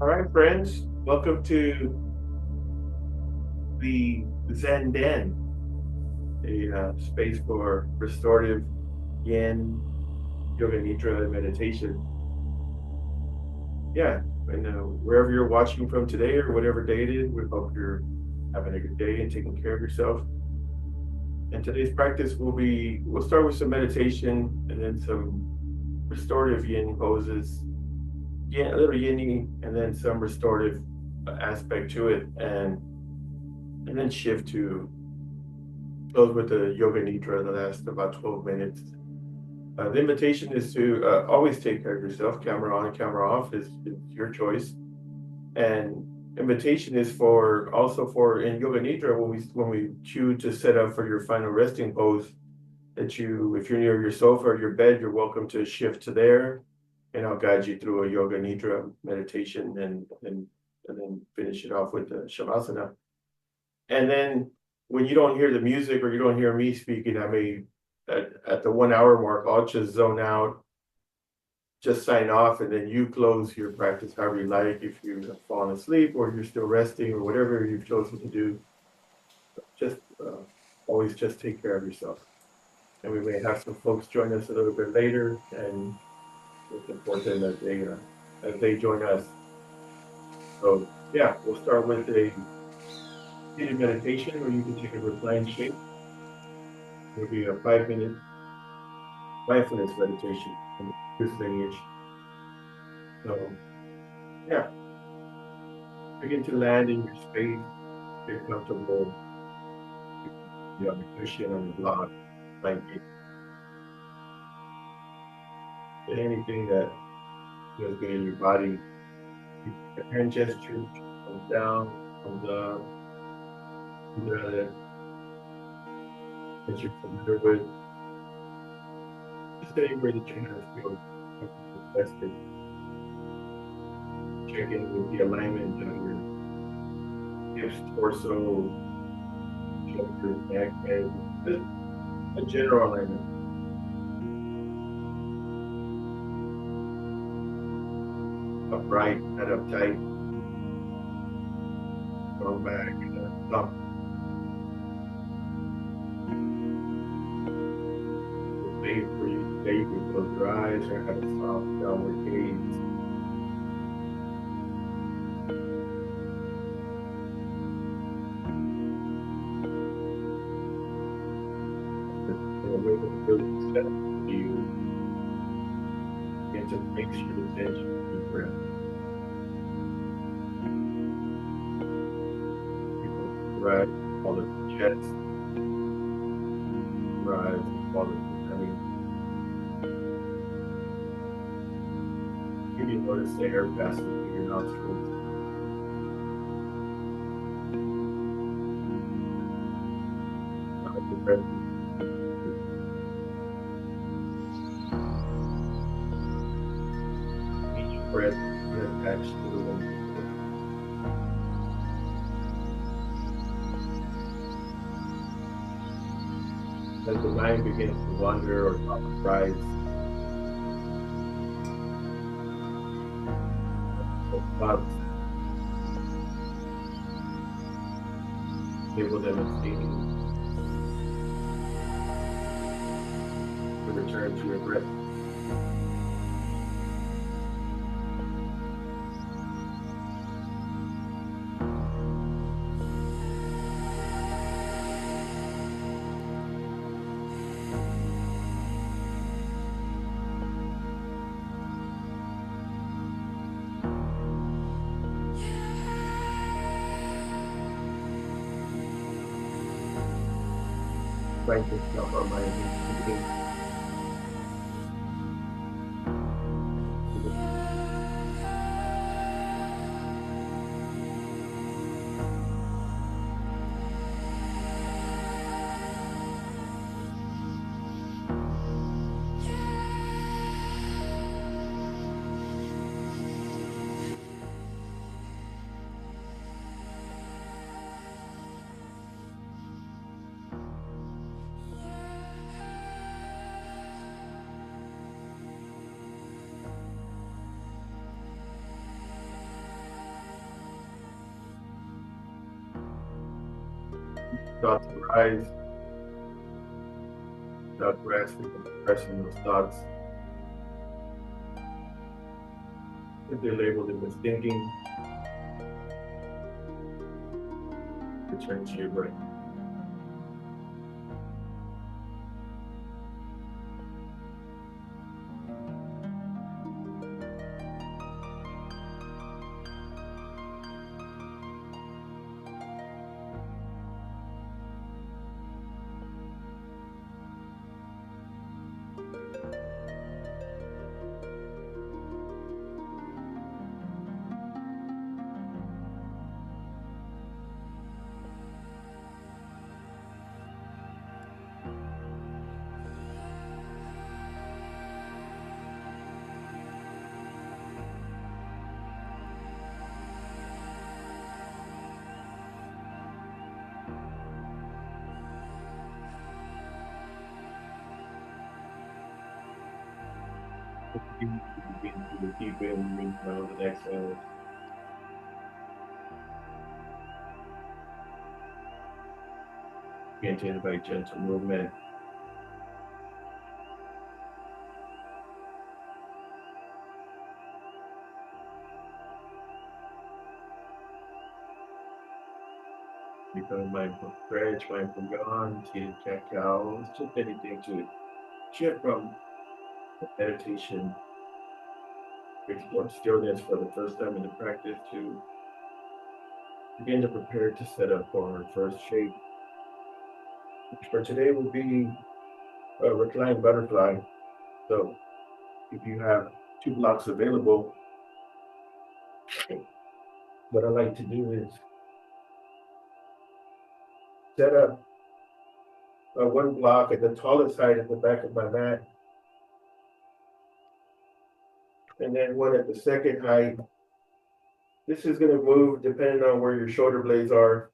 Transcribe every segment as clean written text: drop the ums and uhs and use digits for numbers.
All right, friends, welcome to the Zen Den, a space for restorative Yin Yoga Nidra meditation. Yeah, and wherever you're watching from today or whatever day it is, we hope you're having a good day and taking care of yourself. And today's practice we'll start with some meditation and then some restorative Yin poses, a little Yin, and then some restorative aspect to it, and then shift to close with the yoga nidra the last about 12 minutes. The invitation is to always take care of yourself. Camera on and camera off is your choice. And invitation is for also for in yoga nidra when we choose to set up for your final resting pose, that you, if you're near your sofa or your bed, you're welcome to shift to there, and I'll guide you through a yoga nidra meditation and then finish it off with the shavasana. And then when you don't hear the music or you don't hear me speaking, I may at the 1 hour mark, I'll just zone out, just sign off, and then you close your practice however you like. If you have fallen asleep or you're still resting or whatever you've chosen to do, just always just take care of yourself. And we may have some folks join us a little bit later, and it's important that they as they join us. So yeah, we'll start with a seated meditation, or you can take a reclined shape. It'll be a 5 minute mindfulness meditation from the Buddhist lineage. So yeah, begin to land in your space, get comfortable. You have a cushion on the block, blanket, anything that feels good in your body. Your hand gesture comes down, comes up, that you're familiar with. Just anywhere that your hands feel rested. Check in with the alignment of your hips, torso, shoulders, neck, head. Just a general alignment. Upright, not uptight. Throw back and thump. Safe for you today. You can close your eyes or have a soft downward gaze. Way to really set you and to make sure attention to your breath. Right, all of the chest, rise, all of the tummy. Maybe you notice the air passing through your nostrils. The breath. Each breath is attached to the one before. As the mind begins to wander or rise, thoughts, label them as fading. To return to your breath. Find yourself on my breathing. Thoughts arise without grasping and suppressing those thoughts. If they're labeled as thinking, return to your brain. You begin to deep inhale and exhale. Begin to invite gentle movement. Become mindful of stretch, mindful yawn, seated cat cow. It's just anything to shift from meditation, explore stillness for the first time in the practice to begin to prepare to set up for our first shape. Which for today will be a reclined butterfly. So if you have 2 blocks available, what I like to do is set up one block at the tallest height at the back of my mat, and then one at the second height. This is going to move depending on where your shoulder blades are.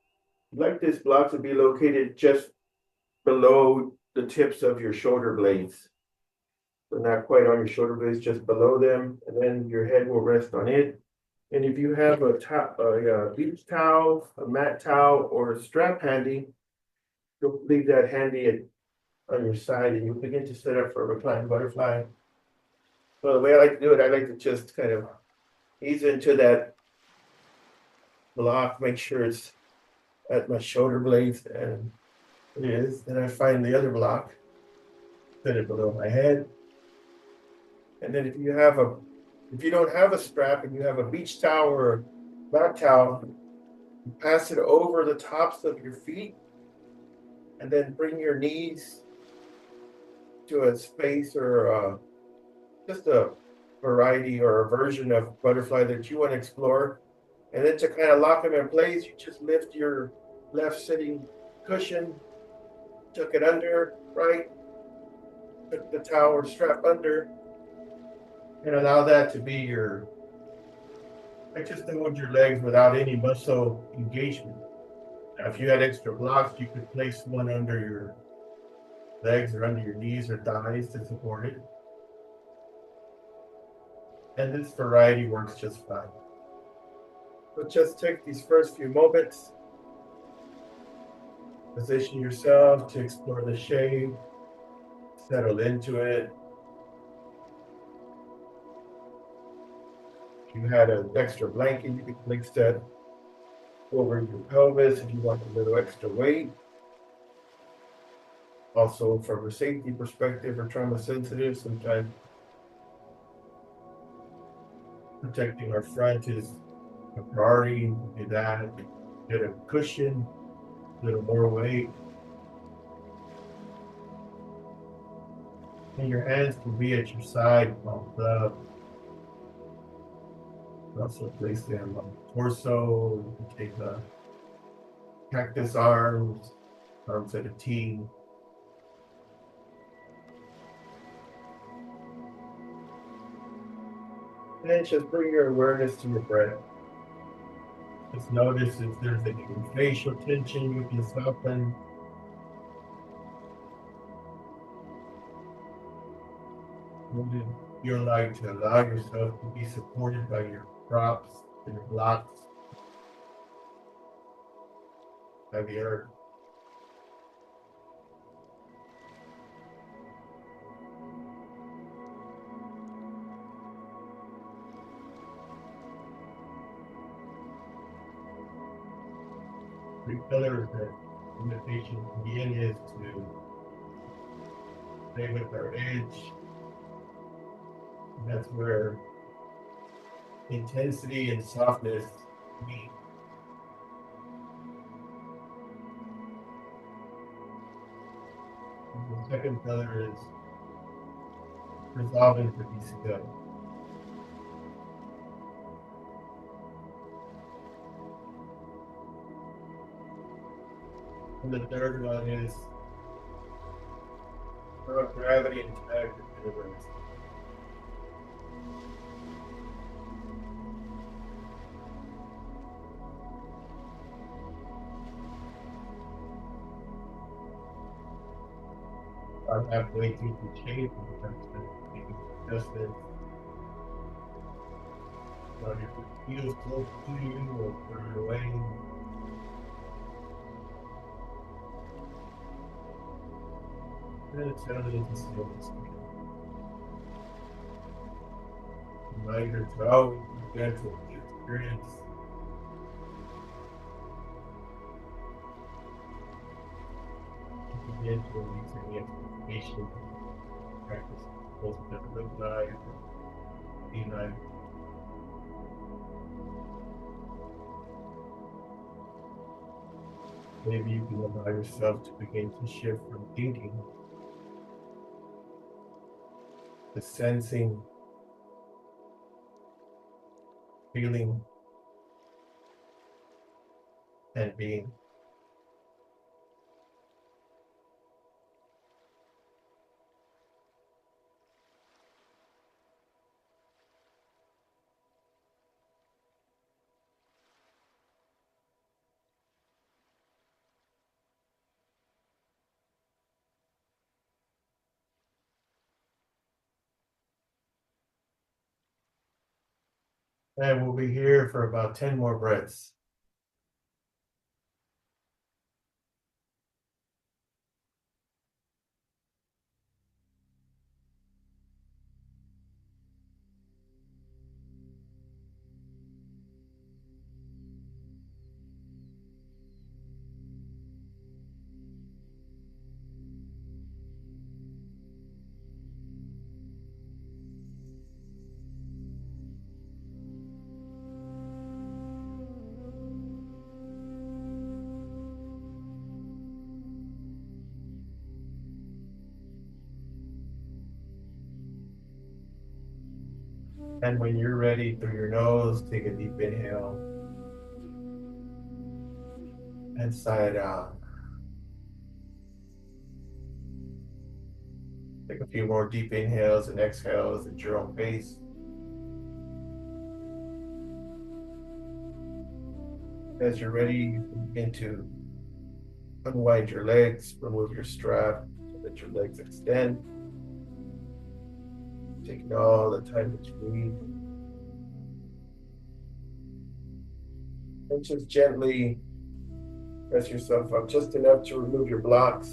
I'd like this block to be located just below the tips of your shoulder blades. So not quite on your shoulder blades, just below them, and then your head will rest on it. And if you have a beach towel, a mat towel, or a strap handy, you'll leave that handy on your side, and you'll begin to set up for a reclined butterfly. So the way I like to do it, I like to just kind of ease into that block, make sure it's at my shoulder blades, and it is. Then I find the other block, set it below my head. And then if you don't have a strap and you have a beach towel or a mat towel, you pass it over the tops of your feet, and then bring your knees to a space or just a variety or a version of butterfly that you want to explore. And then to kind of lock them in place, you just lift your left sitting cushion, tuck it under, right, put the towel or strap under, and allow that to be your, like just hold your legs without any muscle engagement. Now, if you had extra blocks, you could place one under your legs or under your knees or thighs to support it. And this variety works just fine. So just take these first few moments, position yourself to explore the shape, settle into it. If you had an extra blanket, you could place that over your pelvis if you want a little extra weight. Also, from a safety perspective or trauma sensitive, sometimes protecting our front is a priority. Do that. Get a cushion, a little more weight. And your hands can be at your side, palms up. Also place them on the torso. You can take the cactus arms at a T. And then just bring your awareness to your breath. Just notice if there's any facial tension, you can soften. You're like to allow yourself to be supported by your props and your blocks by the earth. Three pillars that meditation begin is to stay with our edge. That's where intensity and softness meet. The second pillar is resolving to be still. And the third one is gravity intact in the universe. I'm halfway through the change in terms of making adjustments. If it feels close to you or further away, then it's down into stillness. Reminder to always be gentle with the experience. Begin to release any expectation, practice both the good life and be life. Maybe you can allow yourself to begin to shift from thinking to sensing, feeling, and being. And we'll be here for about 10 more breaths. And when you're ready, through your nose, take a deep inhale and sigh it out. Take a few more deep inhales and exhales at your own pace. As you're ready, you can begin to unwind your legs, remove your strap so that your legs extend. Taking all the time that you need. And just gently press yourself up just enough to remove your blocks.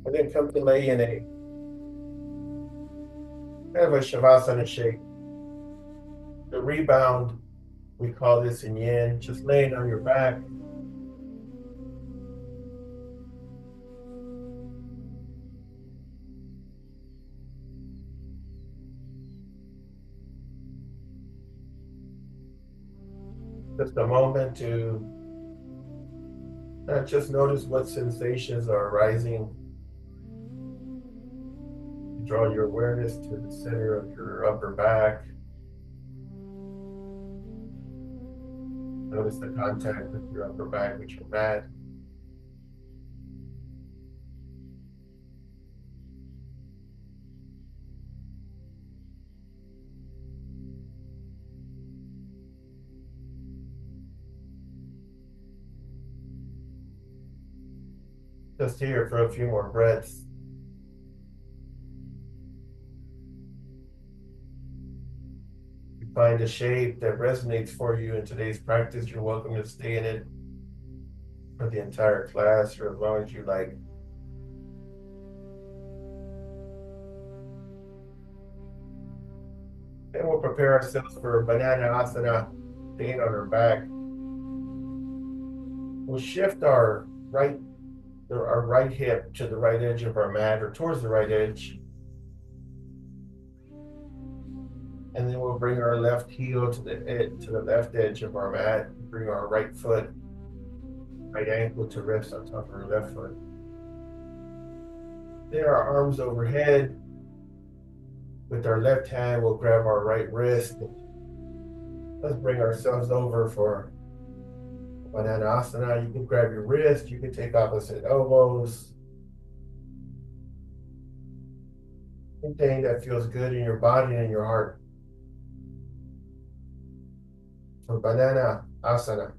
And then come to lay in a kind of a Shavasana shape. The rebound, we call this in Yin, just laying on your back. Just a moment to just notice what sensations are arising. Draw your awareness to the center of your upper back. Notice the contact with your upper back with your mat. Just here for a few more breaths. You find a shape that resonates for you in today's practice, you're welcome to stay in it for the entire class or as long as you like. And we'll prepare ourselves for banana asana, staying on our back. We'll shift our right hip to the right edge of our mat or towards the right edge. And then we'll bring our left heel to the left edge of our mat. Bring our right foot, right ankle to rest on top of our left foot. Then our arms overhead. With our left hand, we'll grab our right wrist. Let's bring ourselves over for banana asana. You can grab your wrist. You can take opposite elbows. Anything that feels good in your body and your heart. For banana asana.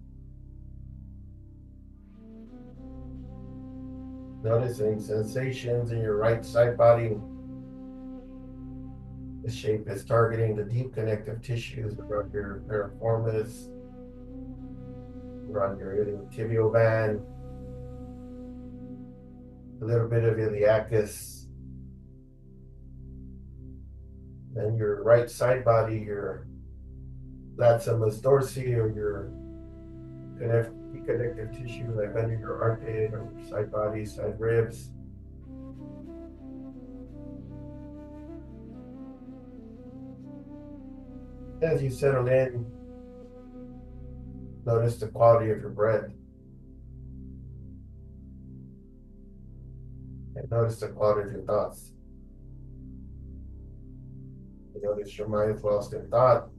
Noticing sensations in your right side body. The shape is targeting the deep connective tissues around your piriformis, around your iliotibial band, a little bit of iliacus. Then your right side body, your latissimus dorsi, or your connective tissue like under your armpit or side body, side ribs. As you settle in, notice the quality of your breath. And notice the quality of your thoughts. You notice your mind is lost in thought.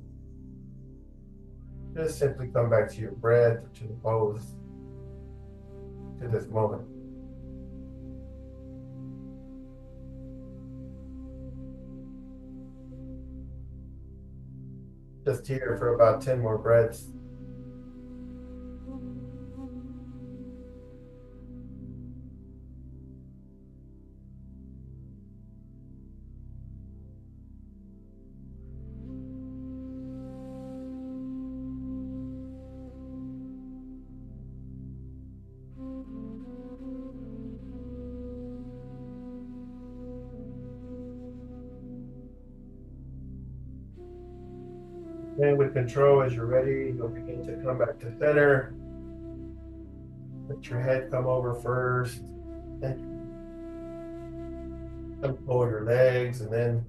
Just simply come back to your breath, to the pose, to this moment. Just here for about 10 more breaths. And with control, as you're ready, you'll begin to come back to center. Let your head come over first. Then pull your legs, and then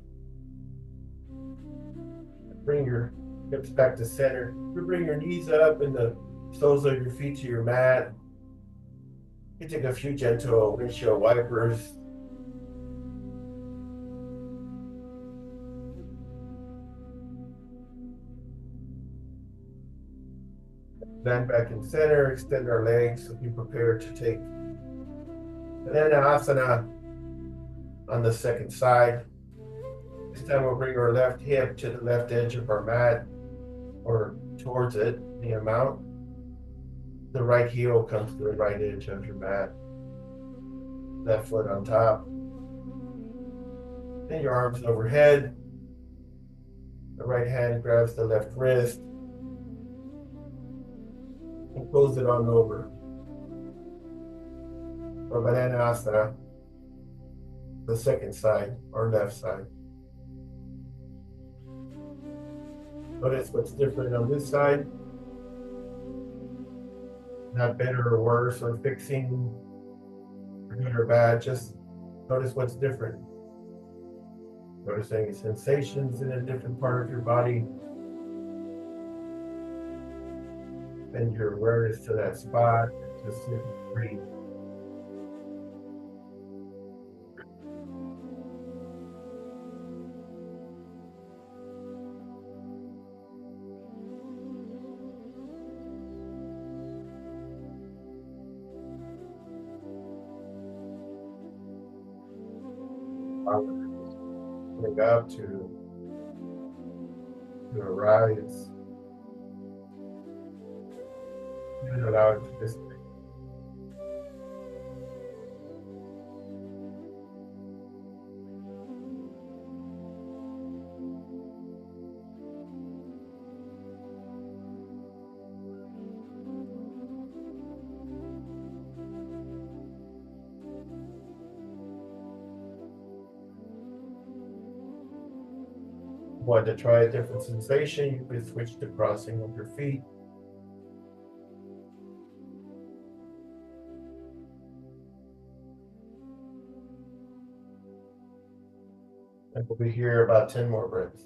bring your hips back to center. You bring your knees up and the soles of your feet to your mat. You take a few gentle windshield wipers. Land back in center, extend our legs, so be prepared to take banana asana on the second side. This time we'll bring our left hip to the left edge of our mat or towards it, the amount. The right heel comes to the right edge of your mat. Left foot on top. Then your arms overhead. The right hand grabs the left wrist and pulls it on over. For banana asana, the second side or left side. Notice what's different on this side. Not better or worse or fixing, or good or bad. Just notice what's different. Notice any sensations in a different part of your body. Bend your awareness to that spot. Just simply breathe. Coming up to arise. And allow it to dissipate. Want to try a different sensation, you can switch to crossing of your feet. And we'll be here about 10 more breaths.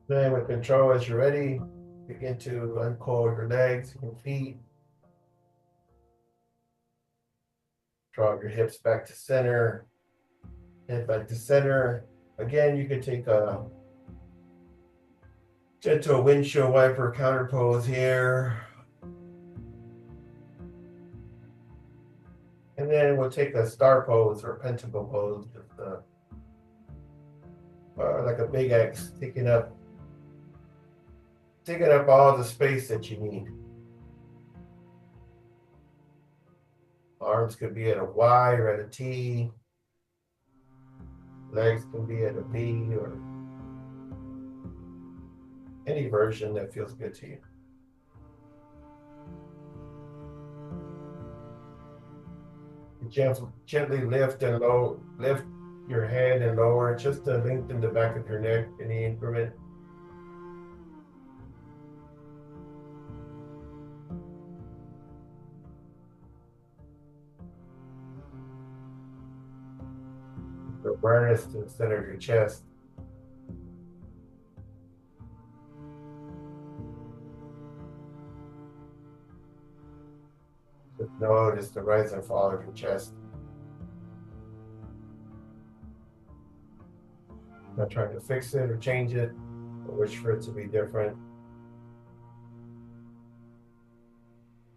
Then with control, as you're ready, begin to uncoil your legs, your feet. Draw your hips back to center, head back to center. Again, you can take a gentle windshield wiper counter pose here. And then we'll take a star pose or pentacle pose, just like a big X, taking up all the space that you need. Arms could be at a Y or at a T. Legs can be at a V or any version that feels good to you. Gently lift your head and lower just to lengthen the back of your neck in the increment. Awareness to the center of your chest. Just notice the rise and fall of your chest. Not trying to fix it or change it or wish for it to be different.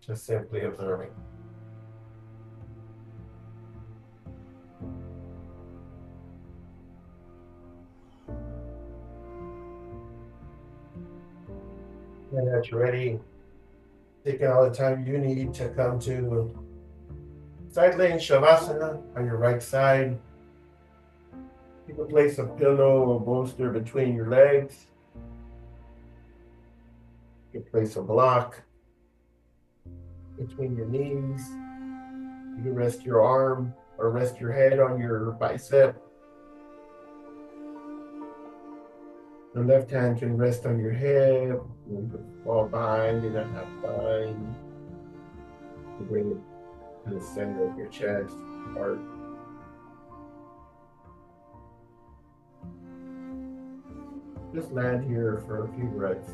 Just simply observing. And as you're ready, taking all the time you need to come to side laying Shavasana on your right side. You can place a pillow or bolster between your legs. You can place a block between your knees. You can rest your arm or rest your head on your bicep. The left hand can rest on your hip. You can fall behind in a half bind. You bring it to the center of your chest, heart. Just land here for a few breaths.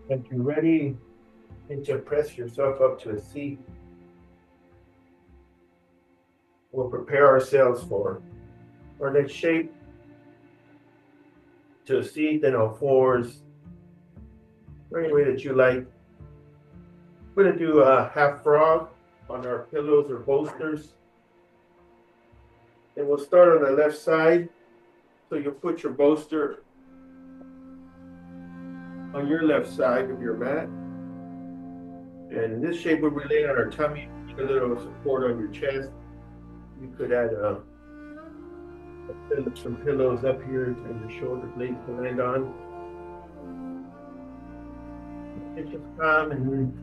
Once you're ready, and to press yourself up to a seat, we'll prepare ourselves for our next shape. To a seat, then on fours, or any way that you like. We're going to do a half frog on our pillows or bolsters. And we'll start on the left side. So you'll put your bolster on your left side of your mat. And in this shape, we'll be laying on our tummy, a little support on your chest. You could add some pillows up here and your shoulder blades to land on. And just calm and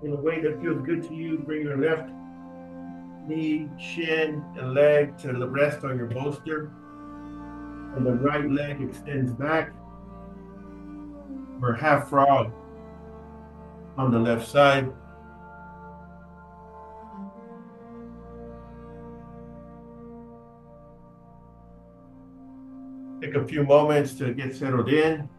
in a way that feels good to you, bring your left knee, shin, and leg to rest on your bolster. And the right leg extends back. We're half frog on the left side. Take a few moments to get settled in.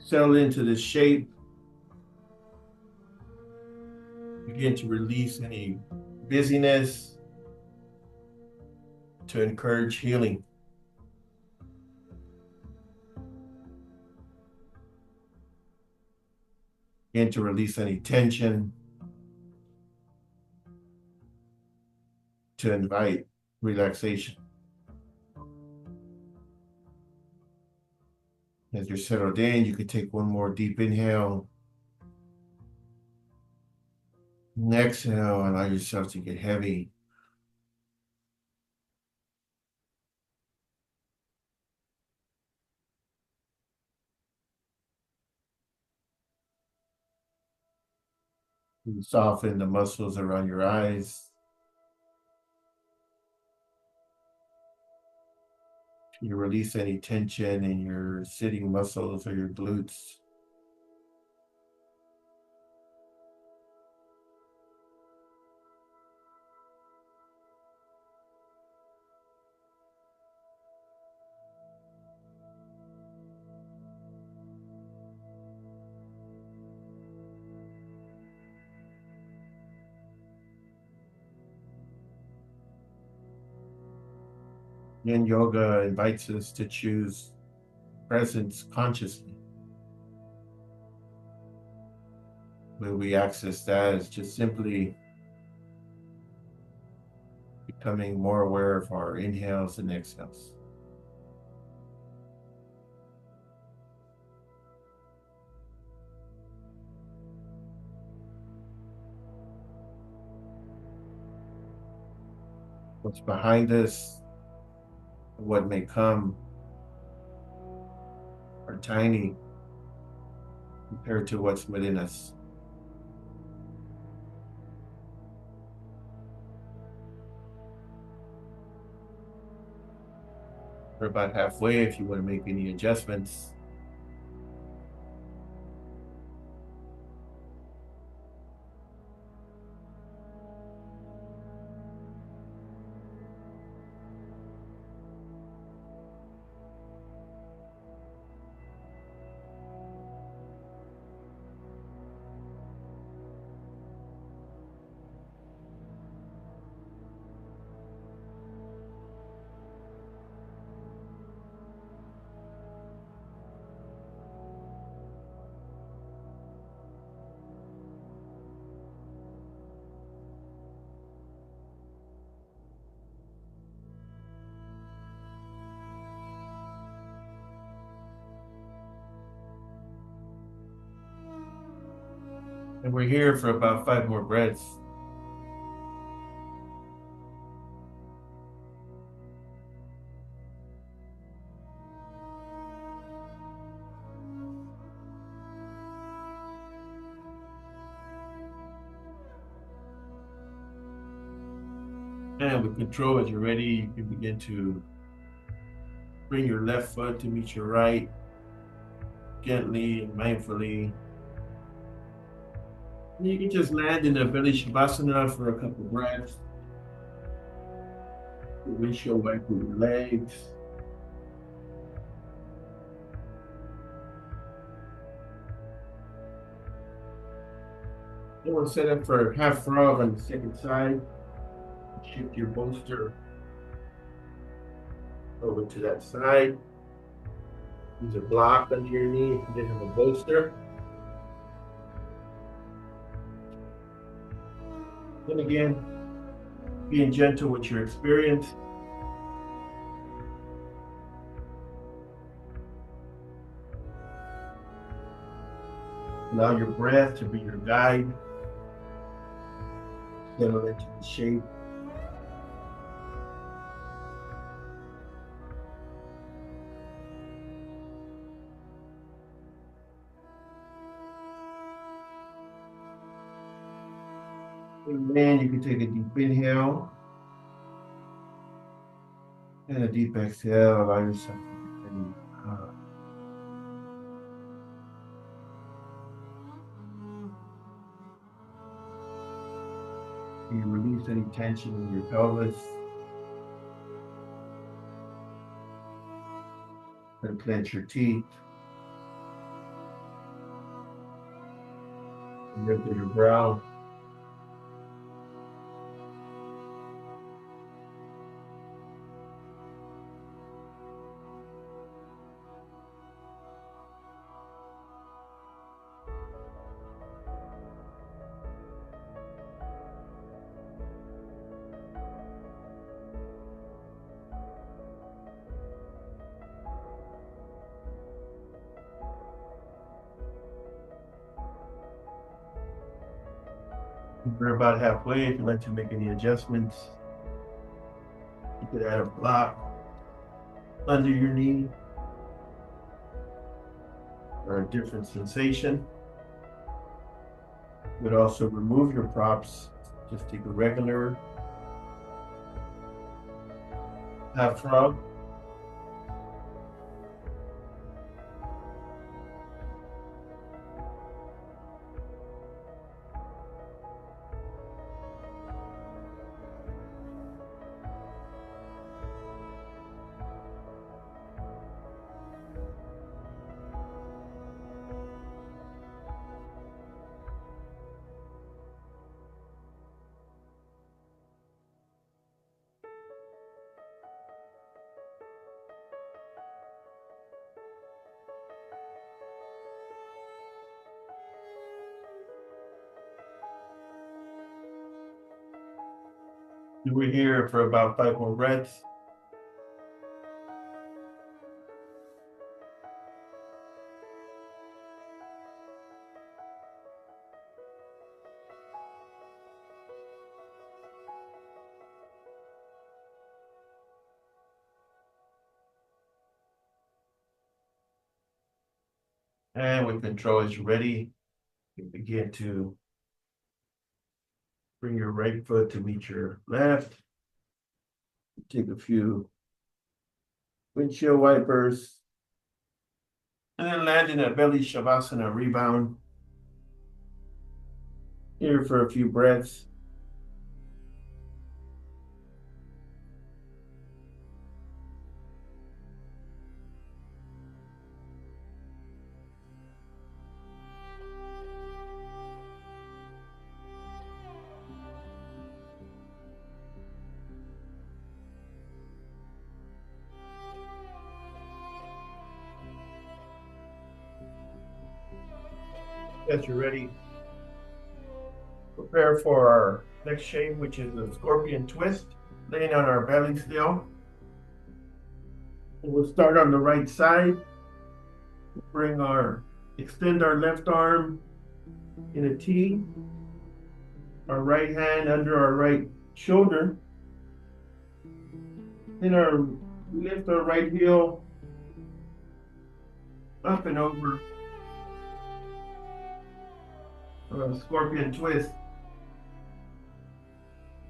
settle into the shape, begin to release any busyness to encourage healing. Begin to release any tension to invite relaxation. As you're settled in, you can take one more deep inhale. And exhale, allow yourself to get heavy. You soften the muscles around your eyes. You release any tension in your sitting muscles or your glutes. Yin Yoga invites us to choose presence consciously. When we access that, it's just simply becoming more aware of our inhales and exhales. What's behind us, what may come, are tiny compared to what's within us. We're about halfway if you want to make any adjustments. And we're here for about 5 more breaths. And with control, as you're ready, you can begin to bring your left foot to meet your right, gently and mindfully. And you can just land in a belly shavasana for a couple breaths. The windshield wiper your legs. Then we'll set up for half frog on the second side. Shift your bolster over to that side. Use a block under your knee if you didn't have a bolster. Then again, being gentle with your experience. Allow your breath to be your guide. Settle into the shape. And then you can take a deep inhale and a deep exhale. Allow yourself to get ready. You release any tension in your pelvis. And clench your teeth. Lift your brow. We're about halfway. If you'd like to make any adjustments, you could add a block under your knee or a different sensation. You would also remove your props. Just take a regular half rub. We're here for about 5 more breaths. And with control, as you're ready, you begin to bring your right foot to meet your left. Take a few windshield wipers. And then land in a belly shavasana rebound. Here for a few breaths. As you're ready, prepare for our next shape, which is a scorpion twist, laying on our belly still. And we'll start on the right side. Extend our left arm in a T, our right hand under our right shoulder. Then lift our right heel up and over. Scorpion twist.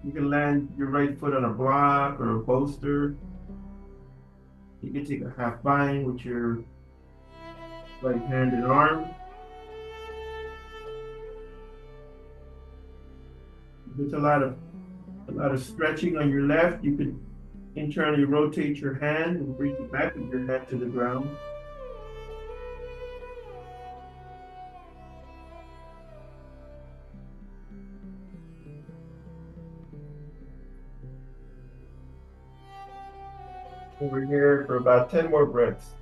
You can land your right foot on a block or a poster. You can take a half bind with your right hand and arm. There's a lot of stretching on your left. You could internally rotate your hand and bring the back of your head to the ground. We're here for about 10 more breaths.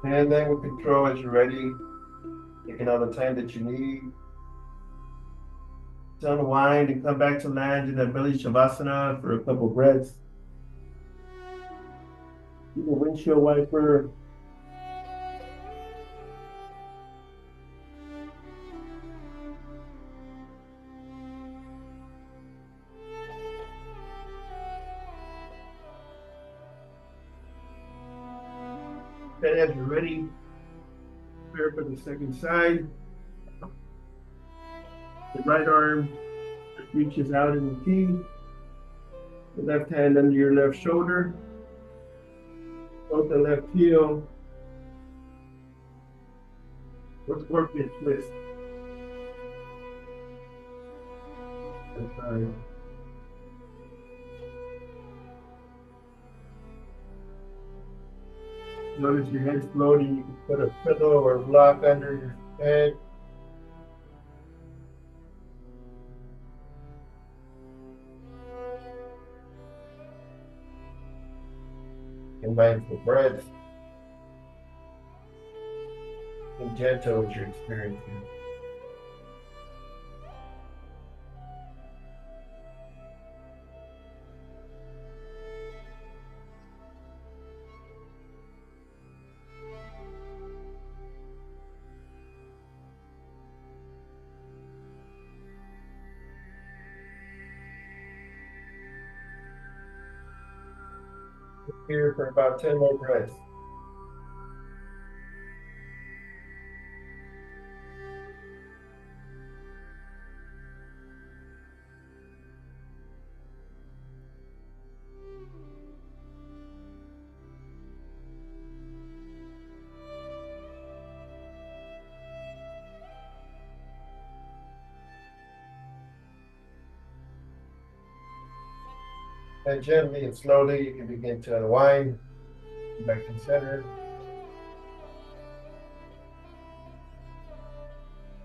And then with control, as you're ready, taking all the time that you need to unwind and come back to land in that belly shavasana for a couple breaths. Use a windshield wiper. And as you're ready, prepare for the second side. The right arm reaches out in the T. The left hand under your left shoulder. Both the left heel. Let's work this twist. That's right. Notice your head's floating. You can put a pillow or a block under your head. And mindful breath. And gentle with your experiencing. Here for about 10 more breaths. And gently and slowly, you can begin to unwind back to center.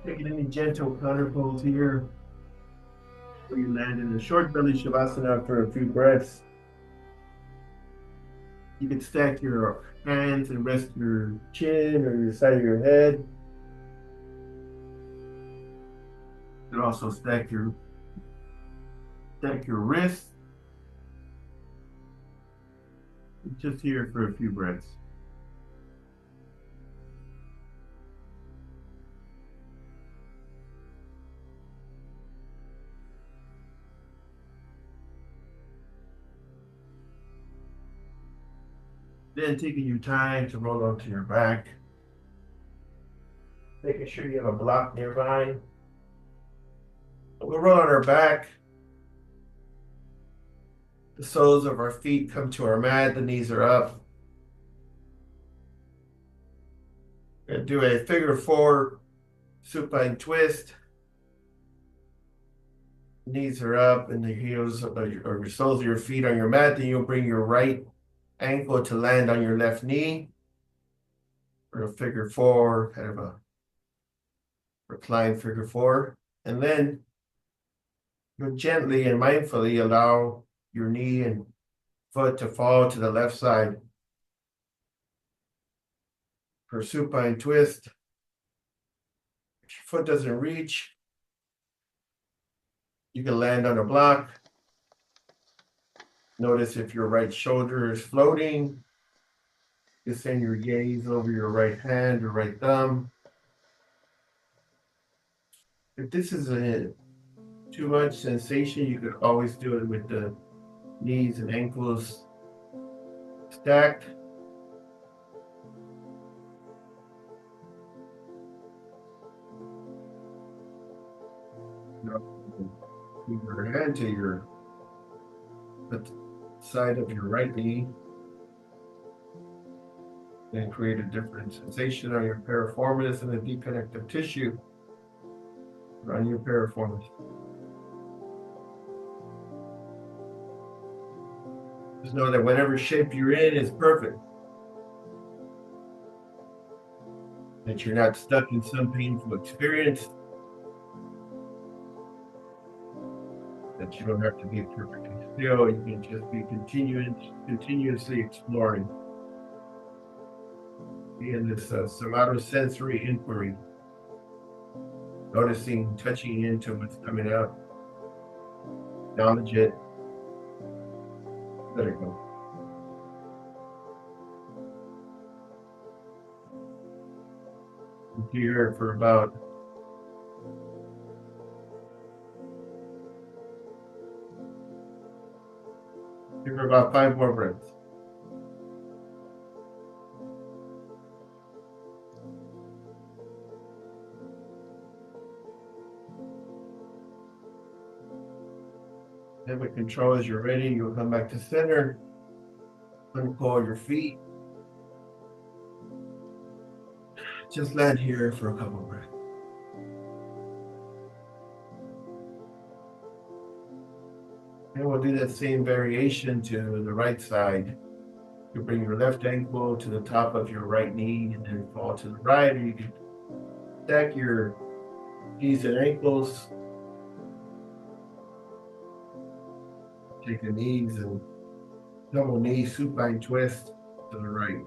Taking any gentle counter pose here, where you land in a short belly shavasana for a few breaths. You can stack your hands and rest your chin or your side of your head. You can also stack your wrists. Just here for a few breaths. Then taking your time to roll onto your back. Making sure you have a block nearby. We'll roll on our back. The soles of our feet come to our mat, the knees are up. We're going to do a figure four supine twist. Knees are up and the heels or your soles of your feet on your mat. Then you'll bring your right ankle to land on your left knee. For a figure four, kind of a reclined figure four. And then you'll gently and mindfully allow your knee and foot to fall to the left side. For supine twist, if your foot doesn't reach, you can land on a block. Notice if your right shoulder is floating, you send your gaze over your right hand or right thumb. If this is too much sensation, you could always do it with the knees and ankles stacked. Move your hand to the side of your right knee and create a different sensation on your piriformis and the deep connective tissue around your piriformis. Just know that whatever shape you're in is perfect. That you're not stuck in some painful experience. That you don't have to be perfectly still. You can just be continuously exploring. Be in this somatosensory inquiry. Noticing, touching into what's coming out. Acknowledge it. Let it go. Here for about Give her about 5 more breaths. And with control, as you're ready, you'll come back to center, uncoil your feet. Just land here for a couple of breaths. And we'll do that same variation to the right side. You bring your left ankle to the top of your right knee and then fall to the right, or you can stack your knees and ankles. Take the knees and double knee supine twist to the right.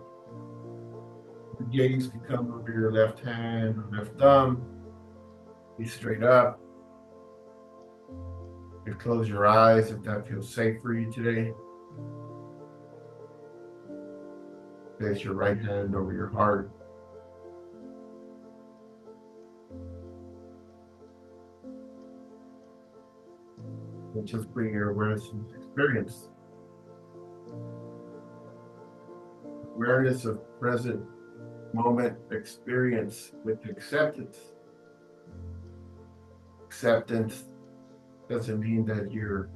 The gaze can come over your left hand or left thumb. Be straight up. You close your eyes if that feels safe for you today. Place your right hand over your heart. And just bring your awareness and experience. Awareness of present moment experience with acceptance. Acceptance doesn't mean that you're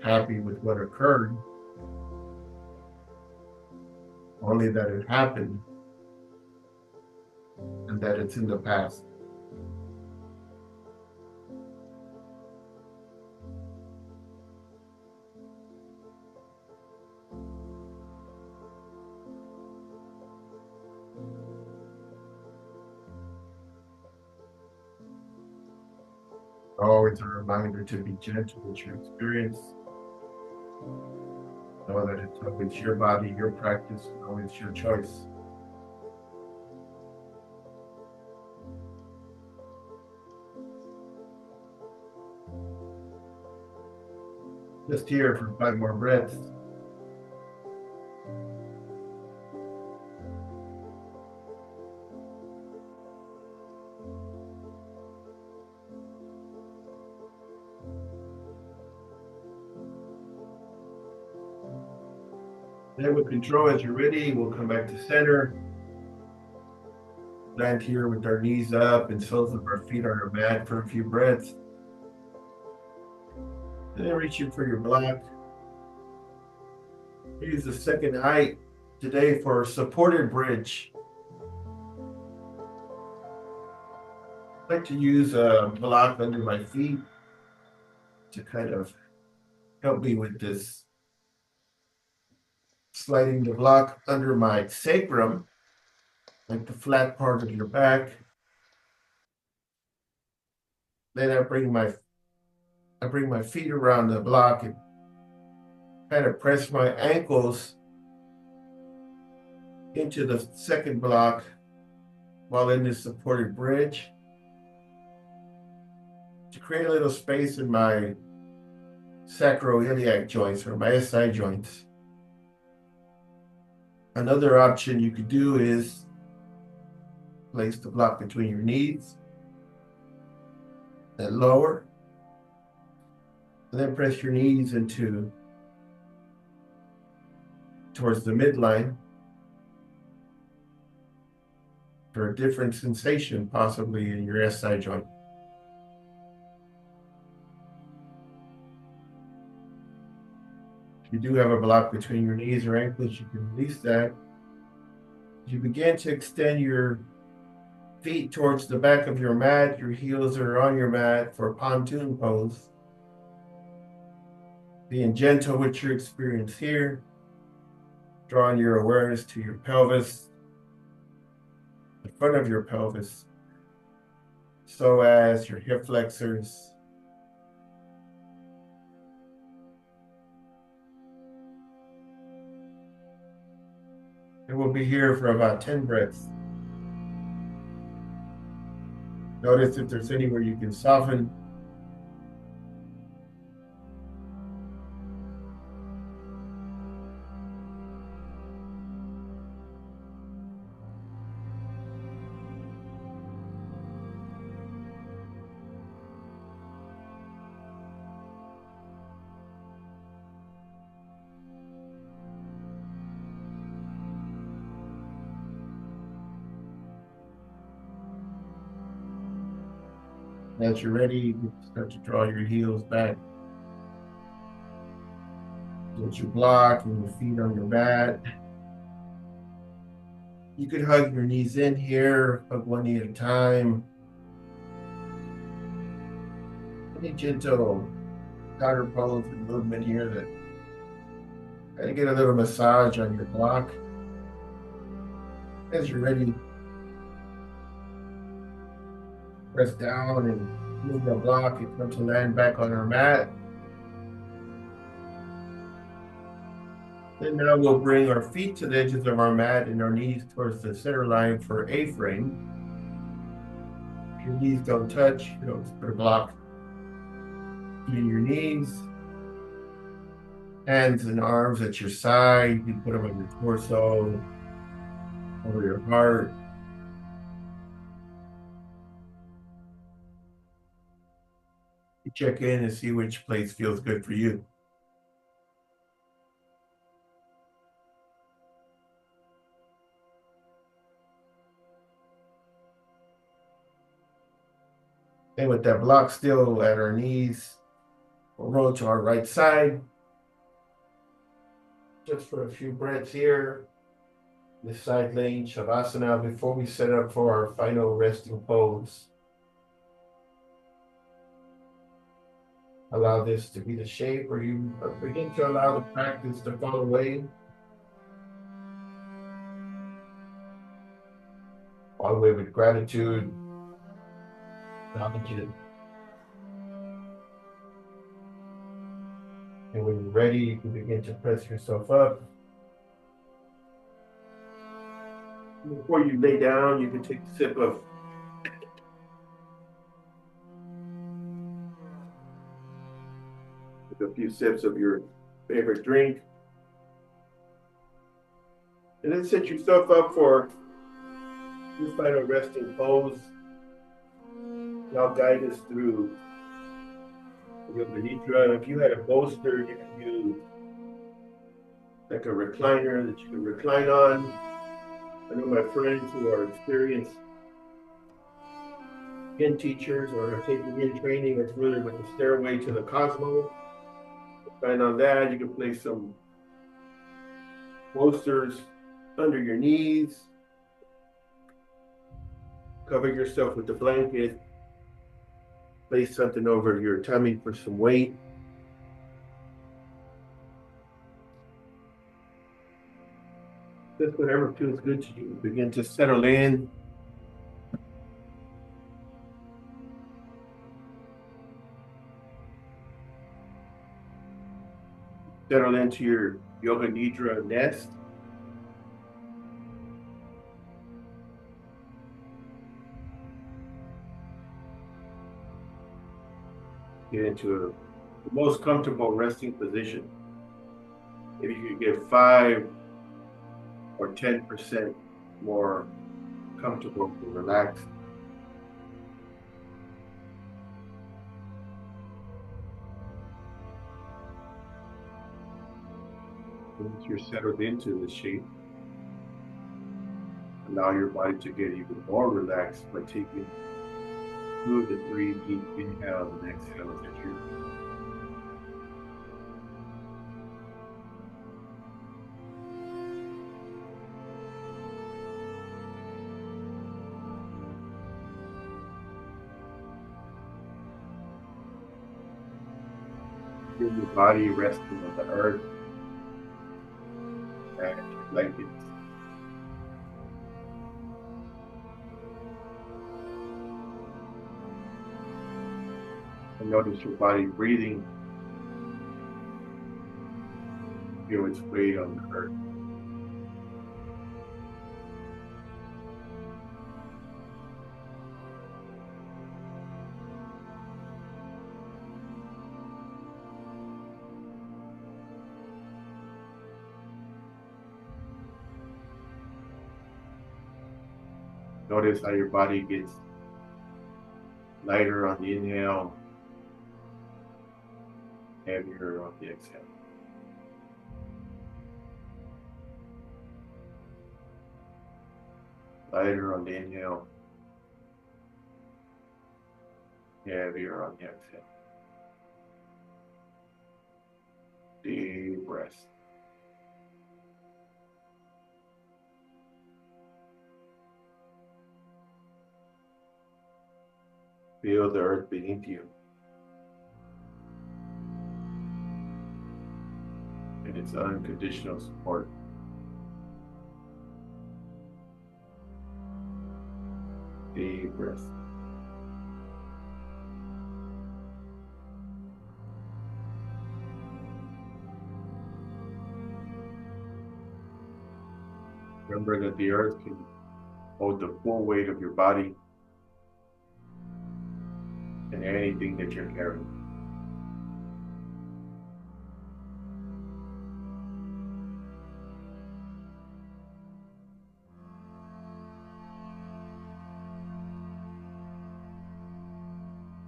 happy with what occurred, only that it happened and that it's in the past. Always a reminder to be gentle with your experience. Know that it's always your body, your practice, and always your choice. Just here for 5 more breaths. Then with control, as you're ready, we'll come back to center. Land here with our knees up and soles of our feet on our mat for a few breaths. And then reaching for your block. Use the second height today for supported bridge. I like to use a block under my feet to kind of help me with this. Sliding the block under my sacrum, like the flat part of your back. Then I bring my feet around the block and kind of press my ankles into the second block while in this supported bridge to create a little space in my sacroiliac joints or my SI joints. Another option you could do is place the block between your knees and lower, and then press your knees towards the midline for a different sensation, possibly in your SI joint. If you do have a block between your knees or ankles, you can release that. As you begin to extend your feet towards the back of your mat, your heels are on your mat for pontoon pose. Being gentle with your experience here, drawing your awareness to your pelvis, the front of your pelvis, psoas, your hip flexors. And we'll be here for about 10 breaths. Notice if there's anywhere you can soften. As you're ready, you can start to draw your heels back Put your block and your feet on your mat. You could hug your knees in here, hug one knee at a time. Any gentle counter pose and movement here that kind of get a little massage on your block. As you're ready, press down and move the block. It's going to land back on our mat. Then now we'll bring our feet to the edges of our mat and our knees towards the center line for A-frame. If your knees don't touch, you know, just put a block between your knees. Hands and arms at your side. You can put them on your torso, over your heart. You check in and see which place feels good for you. And with that block still at our knees, we'll roll to our right side. Just for a few breaths here. This side laying Shavasana before we set up for our final resting pose. Allow this to be the shape where you begin to allow the practice to fall away. All the way with gratitude. Acknowledge it. And when you're ready, you can begin to press yourself up. Before you lay down, you can take a sip of a few sips of your favorite drink. And then set yourself up for your final resting pose. And I'll guide us through Yoga Nidra. If you had a bolster, you can use like a recliner that you can recline on. I know my friends who are experienced yin teachers or have taken yin training, it's really with the stairway to the cosmos. Recline on that. You can place some bolsters under your knees. Cover yourself with the blanket. Place something over your tummy for some weight. Just whatever feels good to you. Begin to settle in. Settle into your Yoga Nidra nest. Get into the most comfortable resting position. If you could get 5 or 10% more comfortable and relaxed. Once you're settled into this shape, allow your body to get even more relaxed by taking 2 to 3 deep inhales and exhales as you feel your body resting on the earth and your blankets. And notice your body breathing. Feel its weight on the earth. Notice how your body gets lighter on the inhale, heavier on the exhale. Lighter on the inhale, heavier on the exhale. Deep breath. Feel the earth beneath you and its unconditional support. Deep breath. Remember that the earth can hold the full weight of your body and anything that you're carrying.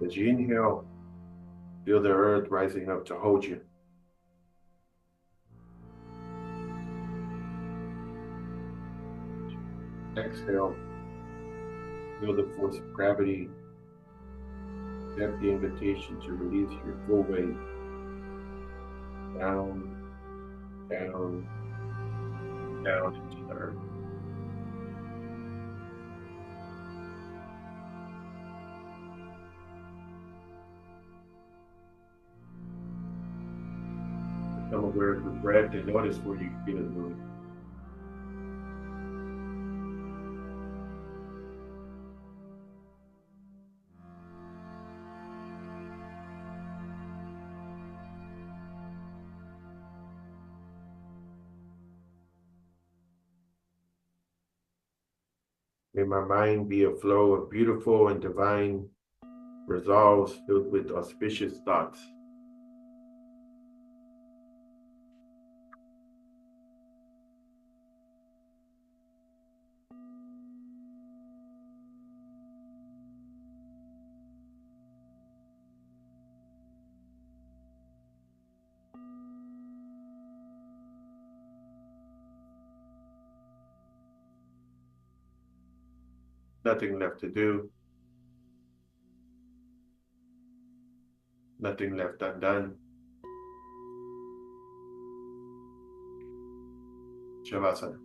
As you inhale, feel the earth rising up to hold you. Exhale, feel the force of gravity. Accept the invitation to release your full weight. Down, down, down into the earth. Become aware of your breath and notice where you feel it move. May my mind be a flow of beautiful and divine resolves filled with auspicious thoughts. Nothing left to do, nothing left undone. Shavasana.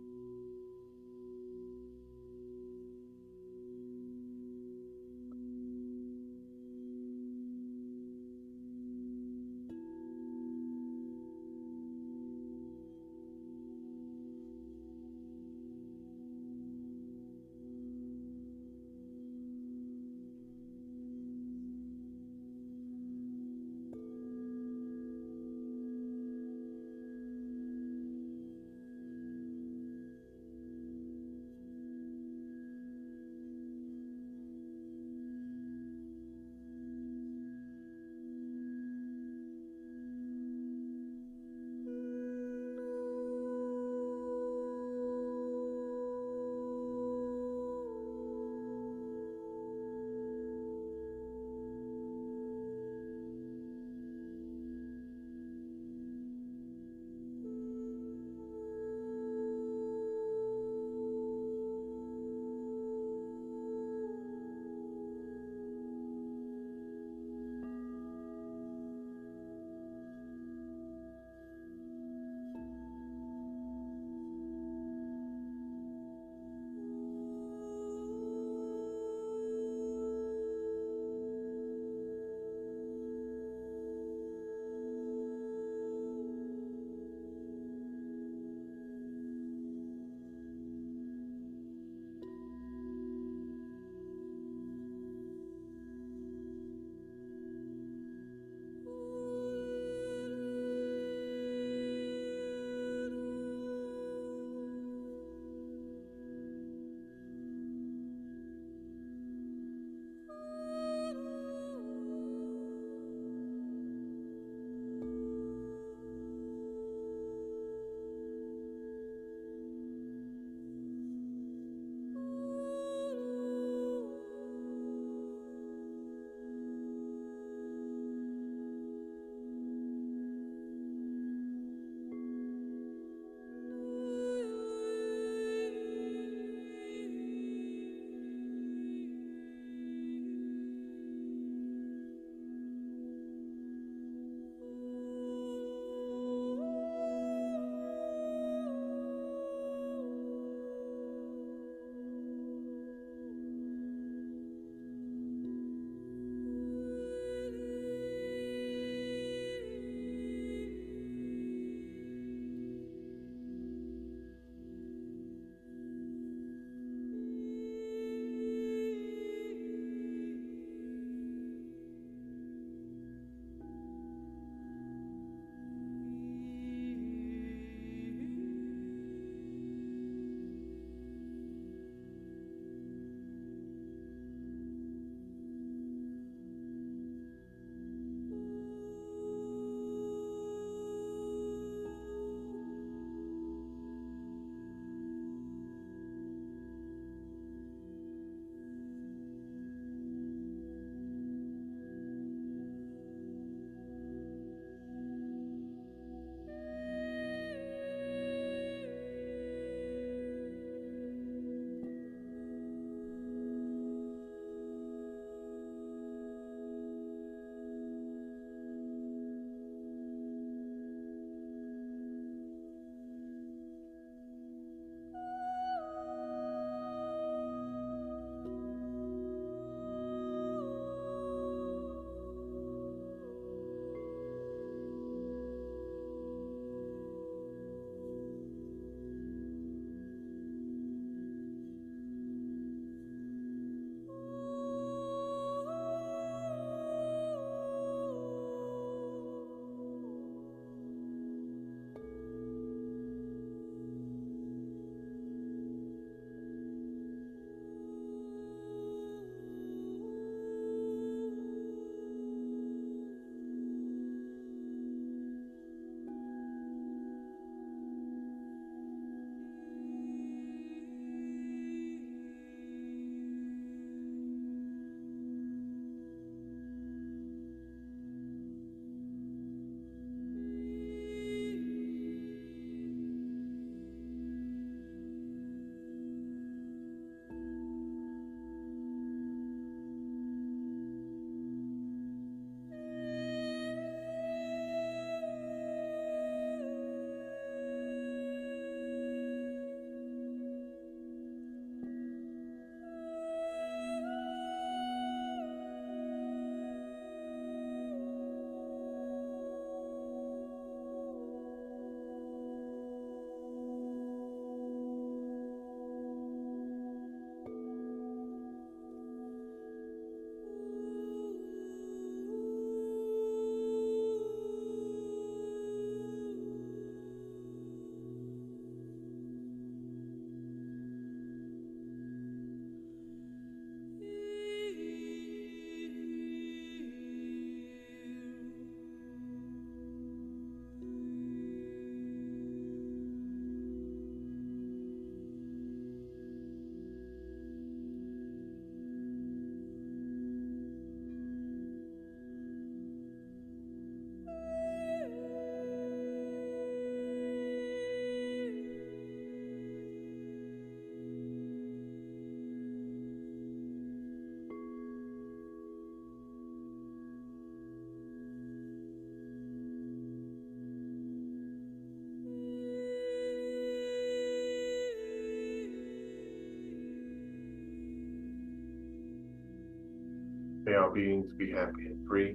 May our beings be happy and free.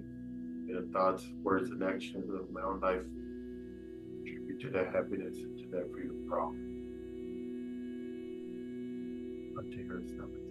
May the thoughts, words, and actions of my own life contribute to that happiness and to that freedom for all. Up to your stomach.